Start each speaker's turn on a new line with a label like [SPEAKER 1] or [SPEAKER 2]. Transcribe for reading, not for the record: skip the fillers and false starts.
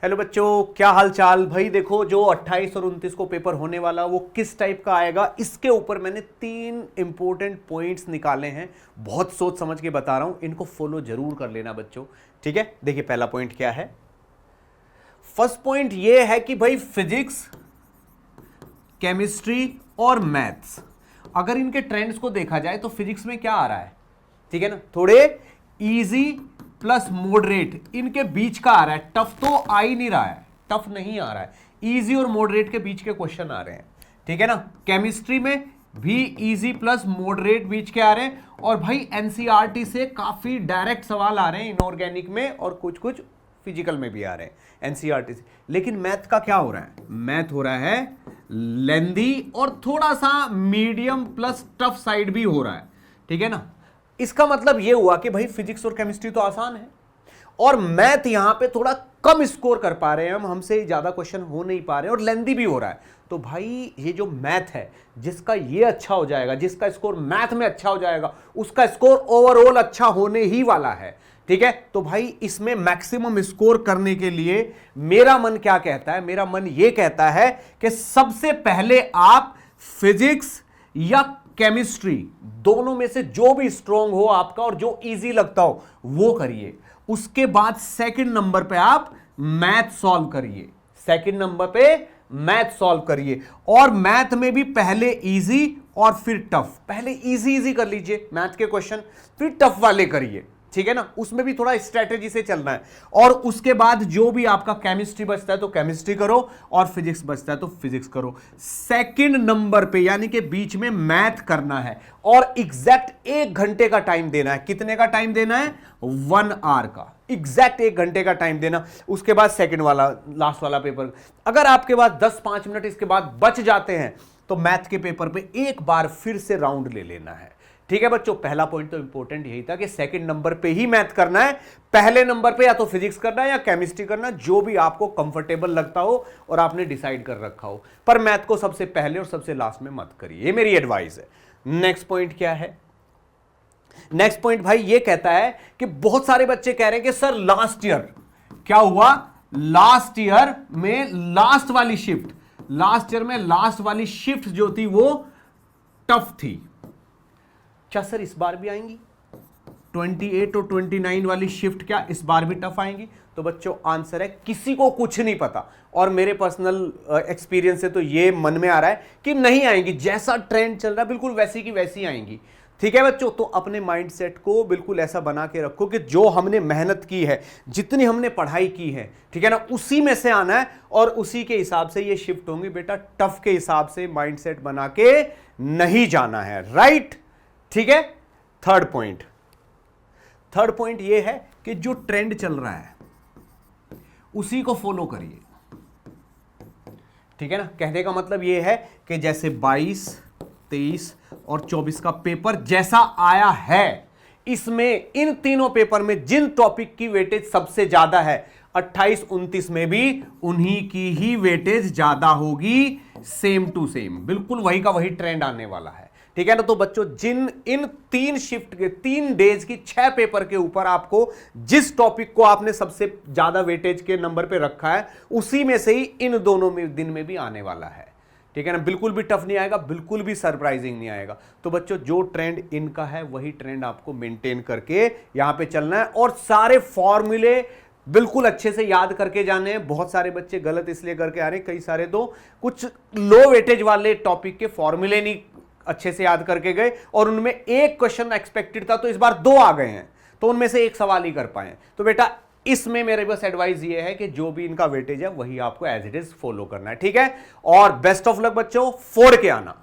[SPEAKER 1] Hello बच्चों, क्या हाल चाल। भाई देखो, जो 28 और 29 को पेपर होने वाला वो किस टाइप का आएगा, इसके ऊपर मैंने 3 इंपॉर्टेंट पॉइंट्स निकाले हैं। बहुत सोच समझ के बता रहा हूं, इनको फॉलो जरूर कर लेना बच्चों, ठीक है। देखिए पहला पॉइंट क्या है। फर्स्ट पॉइंट ये है कि भाई फिजिक्स, केमिस्ट्री और मैथ्स, अगर इनके ट्रेंड्स को देखा जाए तो फिजिक्स में क्या आ रहा है, ठीक है ना, थोड़े इजी प्लस मॉडरेट इनके बीच का आ रहा है। टफ तो आ ही नहीं रहा है, टफ नहीं आ रहा है, इजी और मॉडरेट के बीच के क्वेश्चन आ रहे हैं, ठीक है ना। केमिस्ट्री में भी इजी प्लस मॉडरेट बीच के आ रहे हैं, और भाई एनसीईआरटी से काफी डायरेक्ट सवाल आ रहे हैं इनऑर्गेनिक में, और कुछ कुछ फिजिकल में भी आ रहे हैं एनसीईआरटी से। लेकिन मैथ का क्या हो रहा है, मैथ हो रहा है लेंदी और थोड़ा सा मीडियम प्लस टफ साइड भी हो रहा है, ठीक है ना। इसका मतलब यह हुआ कि भाई फिजिक्स और केमिस्ट्री तो आसान है, और मैथ यहां पे थोड़ा कम स्कोर कर पा रहे हैं हम, हमसे ज्यादा क्वेश्चन हो नहीं पा रहे हैं, और लेंदी भी हो रहा है। तो भाई ये जो मैथ है, जिसका ये अच्छा हो जाएगा, जिसका स्कोर मैथ में अच्छा हो जाएगा, उसका स्कोर ओवरऑल अच्छा होने ही वाला है, ठीक है। तो भाई इसमें मैक्सिमम स्कोर करने के लिए मेरा मन क्या कहता है, मेरा मन ये कहता है कि सबसे पहले आप फिजिक्स या केमिस्ट्री दोनों में से जो भी स्ट्रांग हो आपका और जो इजी लगता हो वो करिए। उसके बाद सेकंड नंबर पे आप मैथ सॉल्व करिए, सेकंड नंबर पे मैथ सॉल्व करिए। और मैथ में भी पहले इजी और फिर टफ, पहले इजी इजी कर लीजिए मैथ के क्वेश्चन, फिर टफ वाले करिए, ठीक है ना। उसमें भी थोड़ा स्ट्रेटेजी से चलना है। और उसके बाद जो भी आपका केमिस्ट्री बचता है तो केमिस्ट्री करो, और फिजिक्स बचता है तो फिजिक्स करो। सेकंड नंबर पे यानी कि बीच में मैथ करना है, और एग्जैक्ट 1 घंटे का टाइम देना है। कितने का टाइम देना है? 1 आवर का, एग्जैक्ट 1 घंटे का टाइम देना। उसके बाद सेकंड वाला, लास्ट वाला पेपर। अगर आपके पास 10-5 मिनट इसके बाद बच जाते हैं तो मैथ के पेपर पे एक बार फिर से राउंड ले लेना है, ठीक है बच्चों। पहला पॉइंट तो इंपॉर्टेंट यही था कि सेकंड नंबर पे ही मैथ करना है, पहले नंबर पे या तो फिजिक्स करना है या केमिस्ट्री करना, जो भी आपको कंफर्टेबल लगता हो और आपने डिसाइड कर रखा हो, पर मैथ को सबसे पहले और सबसे लास्ट में मत करिए, ये मेरी एडवाइस है। नेक्स्ट पॉइंट क्या है? नेक्स्ट पॉइंट भाई ये कहता है कि बहुत सारे बच्चे कह रहे हैं कि सर लास्ट ईयर क्या हुआ, लास्ट ईयर में लास्ट वाली शिफ्ट, लास्ट ईयर में लास्ट वाली शिफ्ट जो थी वो टफ थी। क्या सर इस बार भी आएंगी 28 और 29 वाली शिफ्ट, क्या इस बार भी टफ आएंगी? तो बच्चों आंसर है किसी को कुछ नहीं पता, और मेरे पर्सनल एक्सपीरियंस से तो ये मन में आ रहा है कि नहीं आएंगी। जैसा ट्रेंड चल रहा है बिल्कुल वैसी की वैसी आएंगी, ठीक है बच्चों। तो अपने माइंडसेट को बिल्कुल ऐसा बना के रखो कि जो हमने मेहनत की है, जितनी हमने पढ़ाई की है, ठीक है ना, उसी में से आना है, और उसी के हिसाब से ये शिफ्ट होंगी बेटा। टफ के हिसाब से माइंडसेट बना के नहीं जाना है, राइट, ठीक है। थर्ड पॉइंट ये है कि जो ट्रेंड चल रहा है उसी को फॉलो करिए, ठीक है ना। कहने का मतलब ये है कि जैसे 22, 23 और 24 का पेपर जैसा आया है, इसमें इन तीनों पेपर में जिन टॉपिक की वेटेज सबसे ज्यादा है, 28, 29 में भी उन्हीं की ही वेटेज ज्यादा होगी, सेम टू सेम, बिल्कुल वही का वही ट्रेंड आने वाला है, ठीक है ना। तो बच्चों जिन इन 3 शिफ्ट के 3 डेज की 6 पेपर के ऊपर आपको जिस टॉपिक को आपने सबसे ज्यादा वेटेज के नंबर पे रखा है, उसी में से ही इन दोनों में दिन में भी आने वाला है, ठीक है ना। बिल्कुल भी टफ नहीं आएगा, बिल्कुल भी सरप्राइजिंग नहीं आएगा। तो बच्चों जो ट्रेंड इनका है वही ट्रेंड आपको मेंटेन करके यहां पे चलना है, और सारे फॉर्मूले बिल्कुल अच्छे से याद करके जाने हैं। बहुत सारे बच्चे गलत इसलिए करके आ रहे हैं, कई सारे तो कुछ लो वेटेज वाले टॉपिक के फॉर्मूले नहीं अच्छे से याद करके गए, और उनमें एक क्वेश्चन एक्सपेक्टेड था तो इस बार 2 आ गए हैं, तो उनमें से एक सवाल ही कर पाए। तो बेटा इसमें मेरे बस एडवाइस ये है कि जो भी इनका वेटेज है वही आपको एज इट इज फॉलो करना है, ठीक है। और बेस्ट ऑफ लक बच्चों, फोड़ के आना।